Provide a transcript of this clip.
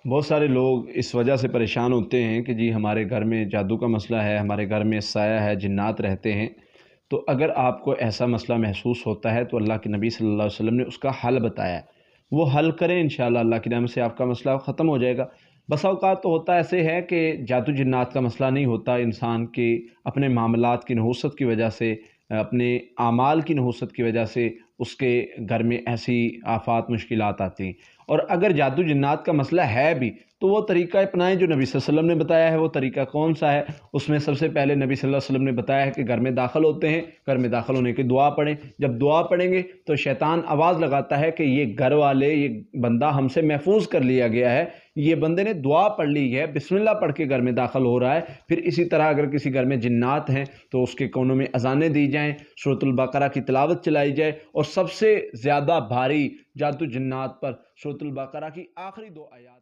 بہت سارے لوگ اس وجہ سے پریشان ہوتے ہیں کہ جی ہمارے گھر میں جادو کا مسئلہ ہے، ہمارے گھر میں سایہ ہے، جنات رہتے ہیں۔ تو اگر آپ کو ایسا مسئلہ محسوس ہوتا ہے تو اللہ کے نبی صلی اللہ علیہ وسلم نے اس کا حل بتایا ہے، وہ حل کریں انشاءاللہ اللہ کی رحمت سے آپ کا مسئلہ ختم ہو جائے گا۔ بسا اوقات تو ہوتا ایسے ہے کہ جادو جنات کا مسئلہ نہیں ہوتا، انسان کے اپنے معاملات کی نحوست کی وجہ سے، اپنے اعمال کی نحوست کی وجہ سے اس کے گھر میں ایسی آفات مشکلات آتی ہیں۔ اور اگر جادو جنات کا مسئلہ ہے بھی تو وہ طریقہ اپنائیں جو نبی صلی اللہ علیہ وسلم نے بتایا ہے۔ وہ طریقہ کون سا ہے؟ اس میں سب سے پہلے نبی صلی اللہ علیہ وسلم نے بتایا ہے کہ گھر میں داخل ہوتے ہیں، گھر میں داخل ہونے کی دعا پڑھیں۔ جب دعا پڑھیں گے تو شیطان آواز لگاتا ہے کہ یہ گھر والے، یہ بندہ ہم سے محفوظ کر لیا گیا ہے، یہ بندے نے دعا پڑھ لی ہے، بسم اللہ پڑھ کے گھر میں داخل ہو رہا ہے۔ پھر اسی طرح اگر کسی گھر میں جنات ہیں تو اس کے کونوں میں اذانیں دی جائیں، سورۃ البقرہ کی تلاوت چلائی جائے، اور سب سے زیادہ بھاری جادو جنات پر سورۃ البقرہ کی آخری 2 آیات